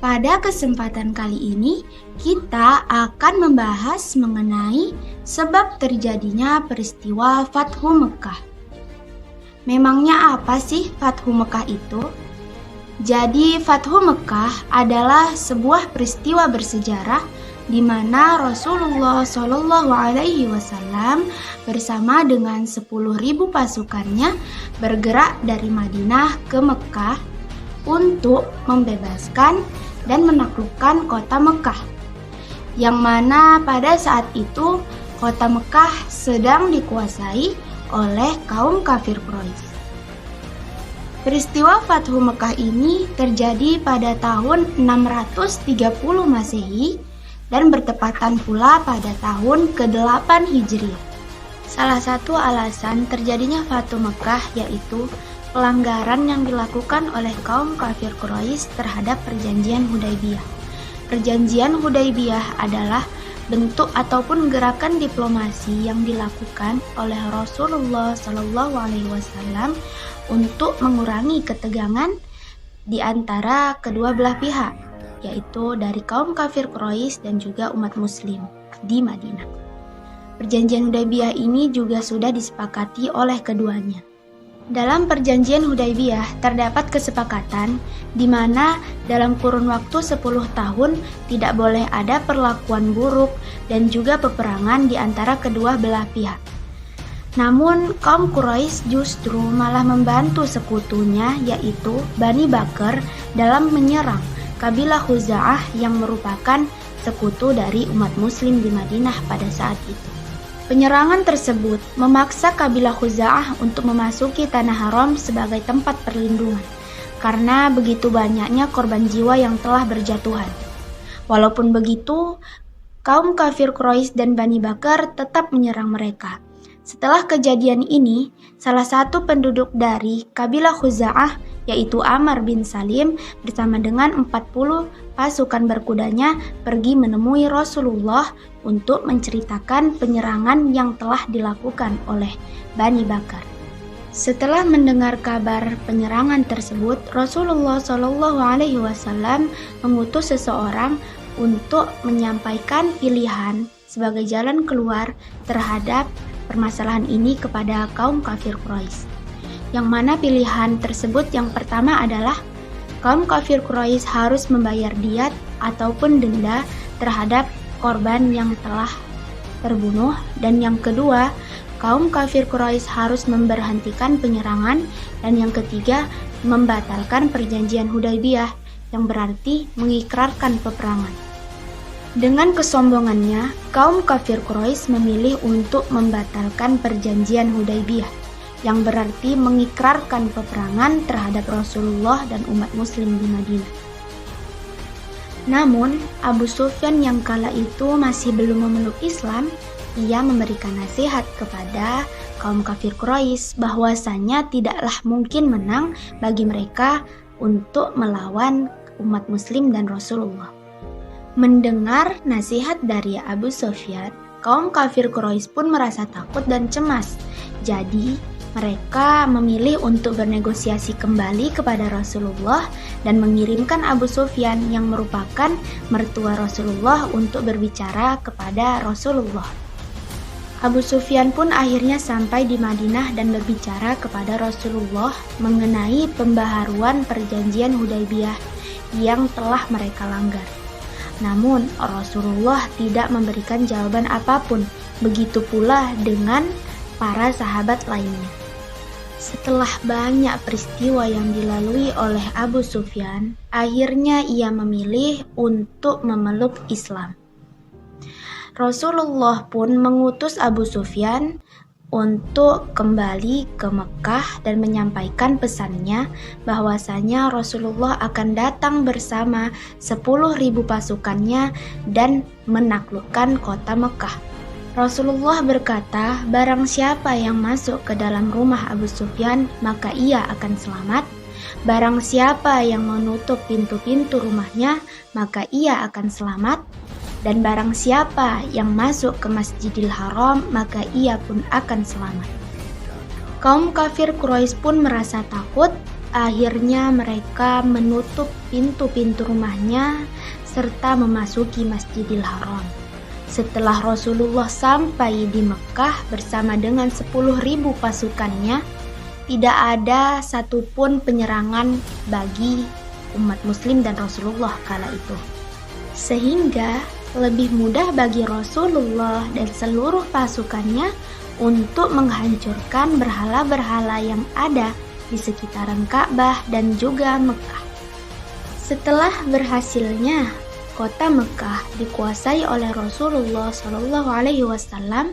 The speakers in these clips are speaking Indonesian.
Pada kesempatan kali ini, kita akan membahas mengenai sebab terjadinya peristiwa Fathu Mekah. Memangnya apa sih Fathu Mekah itu? Jadi, Fathu Mekah adalah sebuah peristiwa bersejarah di mana Rasulullah SAW bersama dengan 10.000 pasukannya bergerak dari Madinah ke Mekah untuk membebaskan dan menaklukkan kota Mekah, yang mana pada saat itu kota Mekah sedang dikuasai oleh kaum kafir Quraisy. Peristiwa Fathu Mekah ini terjadi pada tahun 630 Masehi dan bertepatan pula pada tahun ke-8 Hijriah. Salah satu alasan terjadinya Fathu Mekah yaitu pelanggaran yang dilakukan oleh kaum kafir Quraisy terhadap Perjanjian Hudaybiyah. Perjanjian Hudaybiyah adalah bentuk ataupun gerakan diplomasi yang dilakukan oleh Rasulullah SAW untuk mengurangi ketegangan di antara kedua belah pihak, yaitu dari kaum kafir Quraisy dan juga umat muslim di Madinah. Perjanjian Hudaybiyah ini juga sudah disepakati oleh keduanya. Dalam Perjanjian Hudaybiyah terdapat kesepakatan di mana dalam kurun waktu 10 tahun tidak boleh ada perlakuan buruk dan juga peperangan di antara kedua belah pihak. Namun kaum Quraisy justru malah membantu sekutunya yaitu Bani Bakr dalam menyerang kabilah Khuza'ah yang merupakan sekutu dari umat muslim di Madinah pada saat itu. Penyerangan tersebut memaksa kabilah Khuza'ah untuk memasuki tanah haram sebagai tempat perlindungan karena begitu banyaknya korban jiwa yang telah berjatuhan. Walaupun begitu, kaum kafir Quraisy dan Bani Bakr tetap menyerang mereka. Setelah kejadian ini, salah satu penduduk dari kabilah Khuza'ah yaitu Amr bin Salim bersama dengan 40 pasukan berkudanya pergi menemui Rasulullah untuk menceritakan penyerangan yang telah dilakukan oleh Bani Bakr. Setelah mendengar kabar penyerangan tersebut, Rasulullah SAW mengutus seseorang untuk menyampaikan pilihan sebagai jalan keluar terhadap permasalahan ini kepada kaum kafir Quraisy. Yang mana pilihan tersebut yang pertama adalah kaum kafir Quraisy harus membayar diat ataupun denda terhadap korban yang telah terbunuh, dan yang kedua, kaum kafir Quraisy harus memberhentikan penyerangan, dan yang ketiga, membatalkan perjanjian Hudaybiyah yang berarti mengikrarkan peperangan. Dengan kesombongannya, kaum kafir Quraisy memilih untuk membatalkan perjanjian Hudaybiyah yang berarti mengikrarkan peperangan terhadap Rasulullah dan umat muslim di Madinah. Namun, Abu Sufyan yang kala itu masih belum memeluk Islam, ia memberikan nasihat kepada kaum kafir Quraisy bahwasanya tidaklah mungkin menang bagi mereka untuk melawan umat muslim dan Rasulullah. Mendengar nasihat dari Abu Sufyan, kaum kafir Quraisy pun merasa takut dan cemas. Jadi, mereka memilih untuk bernegosiasi kembali kepada Rasulullah dan mengirimkan Abu Sufyan yang merupakan mertua Rasulullah untuk berbicara kepada Rasulullah. Abu Sufyan pun akhirnya sampai di Madinah dan berbicara kepada Rasulullah mengenai pembaharuan perjanjian Hudaybiyah yang telah mereka langgar. Namun Rasulullah tidak memberikan jawaban apapun, begitu pula dengan para sahabat lainnya. Setelah banyak peristiwa yang dilalui oleh Abu Sufyan, akhirnya ia memilih untuk memeluk Islam. Rasulullah pun mengutus Abu Sufyan untuk kembali ke Mekah dan menyampaikan pesannya bahwasanya Rasulullah akan datang bersama 10.000 pasukannya dan menaklukkan kota Mekah. Rasulullah berkata, barang siapa yang masuk ke dalam rumah Abu Sufyan, maka ia akan selamat. Barang siapa yang menutup pintu-pintu rumahnya, maka ia akan selamat. Dan barang siapa yang masuk ke Masjidil Haram, maka ia pun akan selamat. Kaum kafir Quraisy pun merasa takut akhirnya mereka menutup pintu-pintu rumahnya serta memasuki Masjidil Haram. Setelah Rasulullah sampai di Mekah bersama dengan 10.000 pasukannya, tidak ada satupun penyerangan bagi umat muslim dan Rasulullah kala itu. Sehingga lebih mudah bagi Rasulullah dan seluruh pasukannya untuk menghancurkan berhala-berhala yang ada di sekitaran Ka'bah dan juga Mekah. Setelah berhasilnya kota Mekah dikuasai oleh Rasulullah SAW,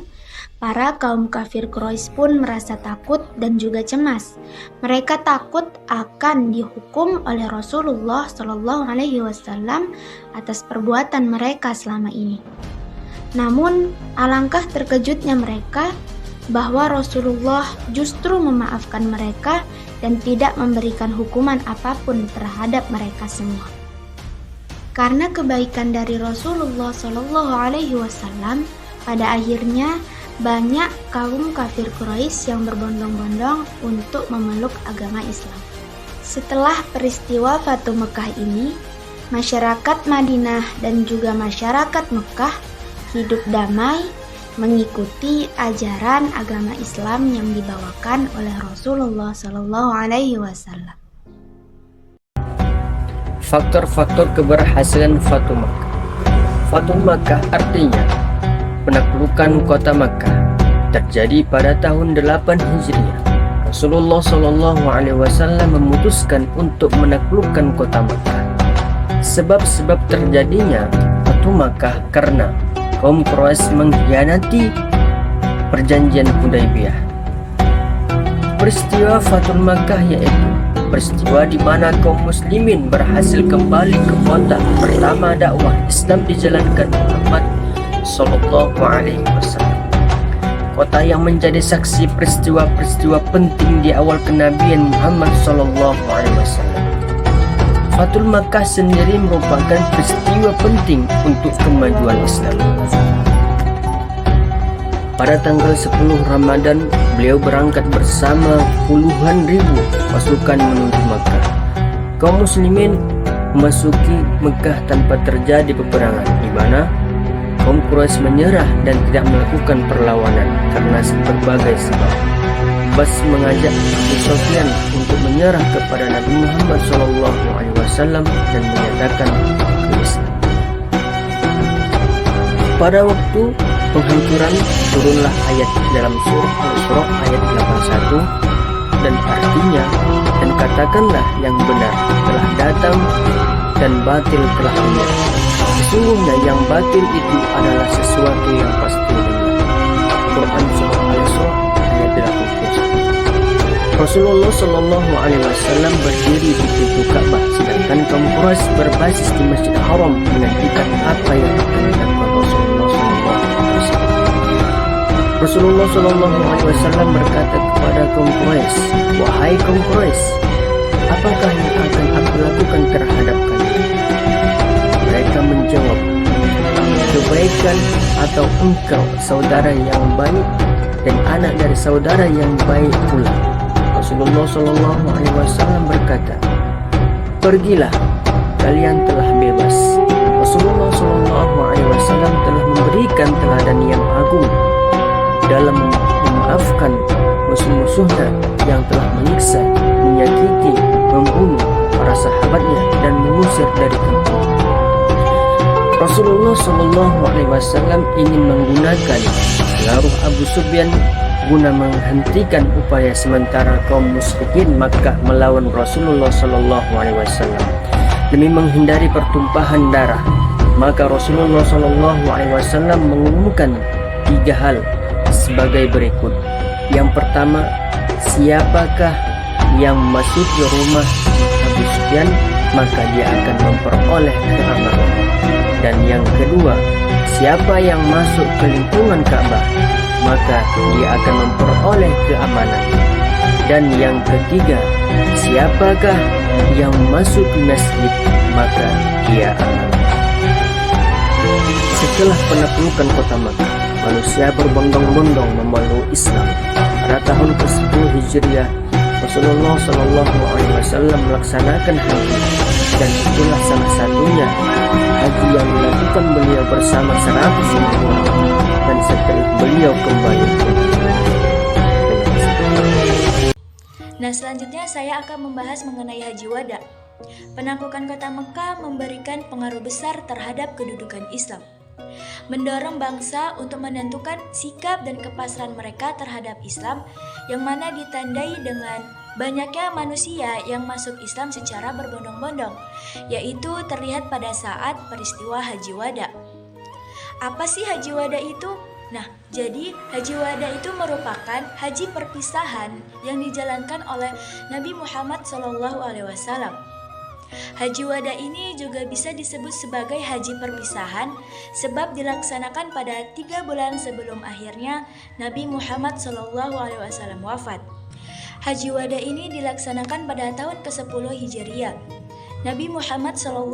para kaum kafir Quraisy pun merasa takut dan juga cemas. Mereka takut akan dihukum oleh Rasulullah SAW atas perbuatan mereka selama ini. Namun, alangkah terkejutnya mereka bahwa Rasulullah justru memaafkan mereka dan tidak memberikan hukuman apapun terhadap mereka semua. Karena kebaikan dari Rasulullah SAW, pada akhirnya banyak kaum kafir Quraisy yang berbondong-bondong untuk memeluk agama Islam. Setelah peristiwa Fatu Mekah ini, masyarakat Madinah dan juga masyarakat Mekah hidup damai mengikuti ajaran agama Islam yang dibawakan oleh Rasulullah SAW. Faktor-faktor keberhasilan Fatu Makkah. Fatu Makkah artinya penaklukan kota Makkah terjadi pada tahun 8 Hijriah. Rasulullah SAW memutuskan untuk menaklukkan kota Makkah. Sebab-sebab terjadinya Fatu Makkah karena kaum Quraisy mengkhianati perjanjian Hudaybiyah. Peristiwa Fatul Makkah yaitu peristiwa di mana kaum muslimin berhasil kembali ke kota pertama dakwah Islam dijalankan Muhammad sallallahu alaihi wasallam. Kota yang menjadi saksi peristiwa-peristiwa penting di awal kenabian Muhammad sallallahu alaihi wasallam. Fatul Makkah sendiri merupakan peristiwa penting untuk kemajuan Islam. Pada tanggal 10 Ramadan, beliau berangkat bersama puluhan ribu pasukan menuju Makkah. Kaum muslimin memasuki Mekah tanpa terjadi peperangan, di mana kaum Quraisy menyerah dan tidak melakukan perlawanan karena berbagai sebab. Bas mengajak Abu Sufyan untuk menyerah kepada Nabi Muhammad SAW dan menyatakan ke Islam. Pada waktu penghancuran turunlah ayat dalam surah Al-Isra ayat 81 dan artinya, dan katakanlah yang benar telah datang dan batil telah lenyap. Sesungguhnya yang batil itu adalah sesuatu yang pasti lenyap. Quran surah Al-Isra ayat 81. Rasulullah SAW berdiri di pintu Ka'bah, sedangkan kaum Quraisy berbasis di Masjid Haram menantikan apa yang akan dilakukan Rasulullah SAW. Rasulullah SAW berkata kepada kaum Quraisy, "Wahai kaum Quraisy, apakah yang akan aku lakukan terhadap kalian?" Mereka menjawab, "Kebaikan atau engkau saudara yang baik dan anak dari saudara yang baik pula." Rasulullah SAW berkata, "Pergilah, kalian telah bebas." Rasulullah SAW telah memberikan teladan yang agung dalam memaafkan musuh-musuhnya yang telah menyiksa, menyakiti, membunuh para sahabatnya dan mengusir dari kampung. Rasulullah SAW ingin menggunakan pengaruh Abu Sufyan guna menghentikan upaya sementara kaum musyrikin Makkah melawan Rasulullah SAW demi menghindari pertumpahan darah. Maka Rasulullah SAW mengumumkan 3 hal sebagai berikut. Yang pertama, siapakah yang masuk ke rumah Abu Sufyan, maka dia akan memperoleh keamanan. Dan yang kedua, siapa yang masuk ke lingkungan Ka'bah, maka dia akan memperoleh keamanan. Dan yang ketiga, siapakah yang masuk ke masjid, maka dia aman. Setelah penaklukan kota Makkah, manusia berbondong-bondong memeluk Islam. Pada tahun ke-10 Hijriah, Rasulullah Shallallahu Alaihi Wasallam melaksanakan haji, dan itulah salah satunya haji yang dilakukan beliau bersama 100.000 orang, dan setelah beliau kembali ke Madinah. Nah, selanjutnya saya akan membahas mengenai Haji Wada. Penaklukan kota Mekah memberikan pengaruh besar terhadap kedudukan Islam, mendorong bangsa untuk menentukan sikap dan kepasrahan mereka terhadap Islam, yang mana ditandai dengan banyaknya manusia yang masuk Islam secara berbondong-bondong, yaitu terlihat pada saat peristiwa Haji Wada. Apa sih Haji Wada itu? Nah, jadi Haji Wada itu merupakan haji perpisahan yang dijalankan oleh Nabi Muhammad SAW. Haji Wada ini juga bisa disebut sebagai haji perpisahan sebab dilaksanakan pada 3 bulan sebelum akhirnya Nabi Muhammad SAW wafat. Haji Wada ini dilaksanakan pada tahun ke-10 Hijriah. Nabi Muhammad SAW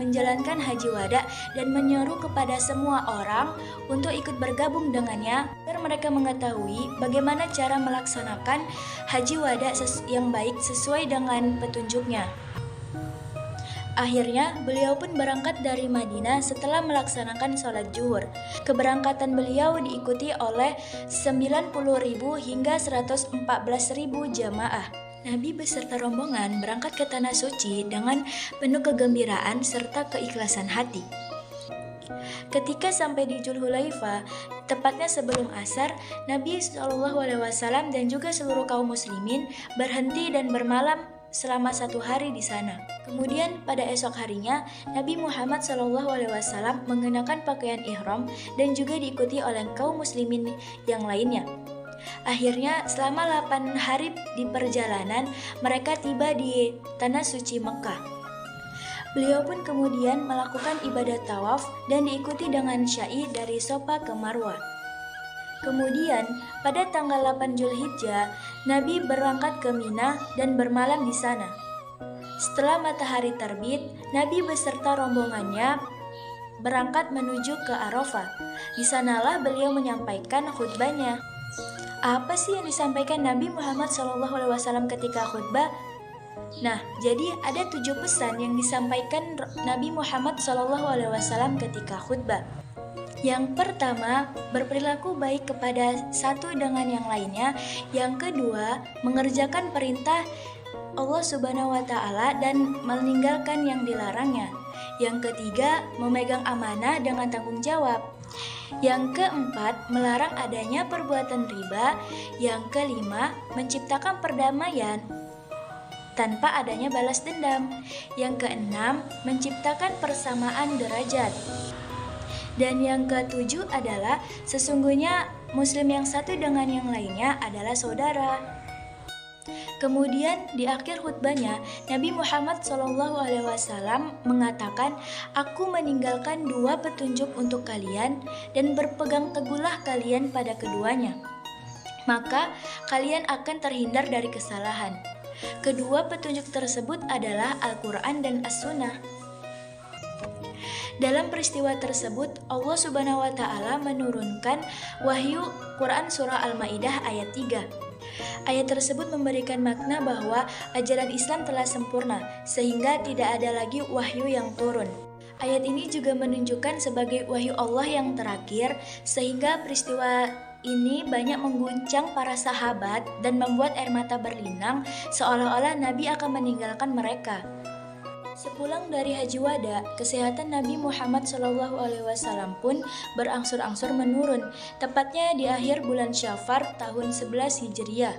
menjalankan Haji Wada dan menyeru kepada semua orang untuk ikut bergabung dengannya agar mereka mengetahui bagaimana cara melaksanakan Haji Wada yang baik sesuai dengan petunjuknya. Akhirnya, beliau pun berangkat dari Madinah setelah melaksanakan sholat zuhur. Keberangkatan beliau diikuti oleh 90.000 hingga 114.000 jamaah. Nabi beserta rombongan berangkat ke Tanah Suci dengan penuh kegembiraan serta keikhlasan hati. Ketika sampai di Dzulhulaifah, tepatnya sebelum asar, Nabi SAW dan juga seluruh kaum muslimin berhenti dan bermalam selama 1 hari di sana. Kemudian pada esok harinya, Nabi Muhammad SAW mengenakan pakaian ihram dan juga diikuti oleh kaum muslimin yang lainnya. Akhirnya selama 8 hari di perjalanan, mereka tiba di Tanah Suci Mekah. Beliau pun kemudian melakukan ibadah tawaf dan diikuti dengan syai dari Safa ke Marwah. Kemudian pada tanggal 8 Zulhijjah, Nabi berangkat ke Mina dan bermalam di sana. Setelah matahari terbit, Nabi beserta rombongannya berangkat menuju ke Arafah. Di sanalah beliau menyampaikan khutbahnya. Apa sih yang disampaikan Nabi Muhammad SAW ketika khutbah? Nah, jadi ada 7 pesan yang disampaikan Nabi Muhammad SAW ketika khutbah. Yang pertama, berperilaku baik kepada satu dengan yang lainnya. Yang kedua, mengerjakan perintah Allah Subhanahu wa Ta'ala dan meninggalkan yang dilarangnya. Yang ketiga, memegang amanah dengan tanggung jawab. Yang keempat, melarang adanya perbuatan riba. Yang kelima, menciptakan perdamaian tanpa adanya balas dendam. Yang keenam, menciptakan persamaan derajat. Dan yang ketujuh adalah sesungguhnya muslim yang satu dengan yang lainnya adalah saudara. Kemudian di akhir khutbahnya, Nabi Muhammad SAW mengatakan, "Aku meninggalkan 2 petunjuk untuk kalian dan berpegang teguhlah kalian pada keduanya. Maka kalian akan terhindar dari kesalahan." Kedua petunjuk tersebut adalah Al-Quran dan As-Sunnah. Dalam peristiwa tersebut, Allah Subhanahu wa Ta'ala menurunkan wahyu Quran surah Al-Maidah ayat 3. Ayat tersebut memberikan makna bahwa ajaran Islam telah sempurna, sehingga tidak ada lagi wahyu yang turun. Ayat ini juga menunjukkan sebagai wahyu Allah yang terakhir, sehingga peristiwa ini banyak mengguncang para sahabat dan membuat air mata berlinang seolah-olah Nabi akan meninggalkan mereka. Sepulang dari Haji Wada, kesehatan Nabi Muhammad SAW pun berangsur-angsur menurun, tepatnya di akhir bulan Syafar tahun 11 Hijriah.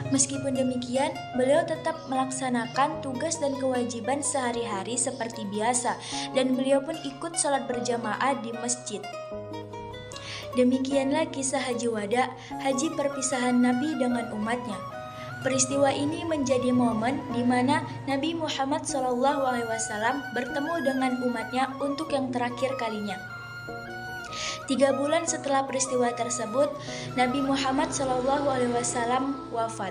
Meskipun demikian, beliau tetap melaksanakan tugas dan kewajiban sehari-hari seperti biasa, dan beliau pun ikut sholat berjamaah di masjid. Demikianlah kisah Haji Wada, haji perpisahan Nabi dengan umatnya. Peristiwa ini menjadi momen di mana Nabi Muhammad SAW bertemu dengan umatnya untuk yang terakhir kalinya. 3 bulan setelah peristiwa tersebut, Nabi Muhammad SAW wafat.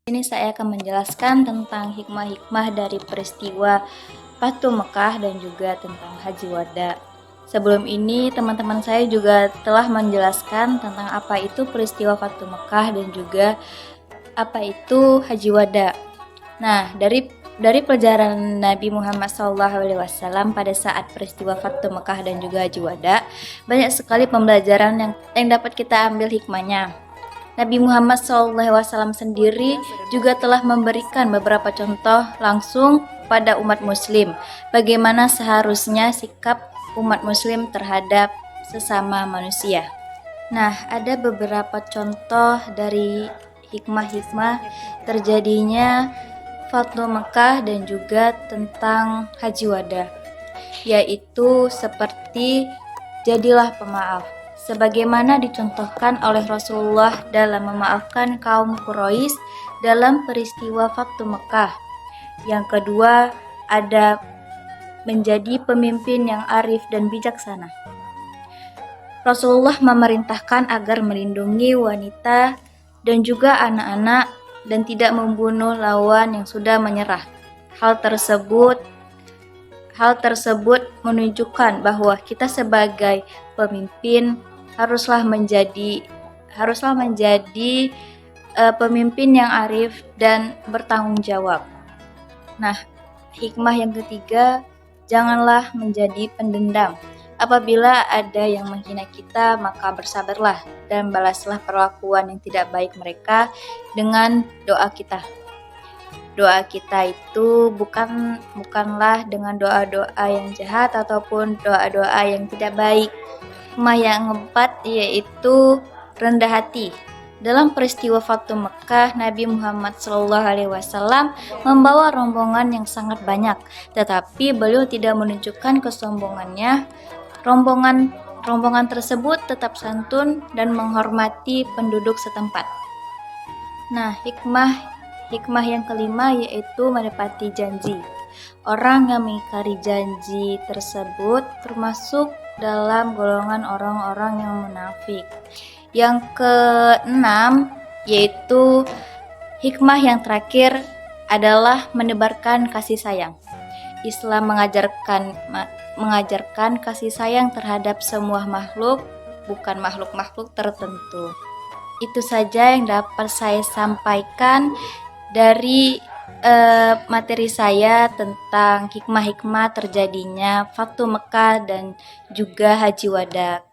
Ini saya akan menjelaskan tentang hikmah-hikmah dari peristiwa Fathu Mekah dan juga tentang Haji Wada. Sebelum ini, teman-teman saya juga telah menjelaskan tentang apa itu peristiwa Fathu Mekah dan juga Apa itu Haji Wada? Nah, dari pelajaran Nabi Muhammad SAW pada saat peristiwa Fathu Mekah dan juga Haji Wada, banyak sekali pembelajaran yang dapat kita ambil hikmahnya. Nabi Muhammad SAW sendiri juga telah memberikan beberapa contoh langsung pada umat muslim, bagaimana seharusnya sikap umat muslim terhadap sesama manusia. Nah, ada beberapa contoh dari hikmah-hikmah terjadinya Fathu Mekah dan juga tentang Haji Wada, yaitu seperti jadilah pemaaf, sebagaimana dicontohkan oleh Rasulullah dalam memaafkan kaum Quraisy dalam peristiwa Fathu Mekah. Yang kedua, ada menjadi pemimpin yang arif dan bijaksana. Rasulullah memerintahkan agar melindungi wanita dan juga anak-anak dan tidak membunuh lawan yang sudah menyerah. Hal tersebut menunjukkan bahwa kita sebagai pemimpin haruslah menjadi pemimpin yang arif dan bertanggung jawab. Nah, hikmah yang ketiga, janganlah menjadi pendendam. Apabila ada yang menghina kita, maka bersabarlah dan balaslah perlakuan yang tidak baik mereka dengan doa kita. Doa kita itu bukanlah dengan doa-doa yang jahat ataupun doa-doa yang tidak baik. Hikmah yang keempat yaitu rendah hati. Dalam peristiwa Fathu Mekah, Nabi Muhammad SAW membawa rombongan yang sangat banyak, tetapi beliau tidak menunjukkan kesombongannya. Rombongan tersebut tetap santun dan menghormati penduduk setempat. Nah, hikmah yang kelima yaitu menepati janji. Orang yang mengingkari janji tersebut termasuk dalam golongan orang-orang yang munafik. Yang keenam yaitu hikmah yang terakhir adalah menebarkan kasih sayang. Islam mengajarkan kasih sayang terhadap semua makhluk, bukan makhluk-makhluk tertentu. Itu saja yang dapat saya sampaikan dari materi saya tentang hikmah-hikmah terjadinya Fathu Mekah dan juga Haji Wada.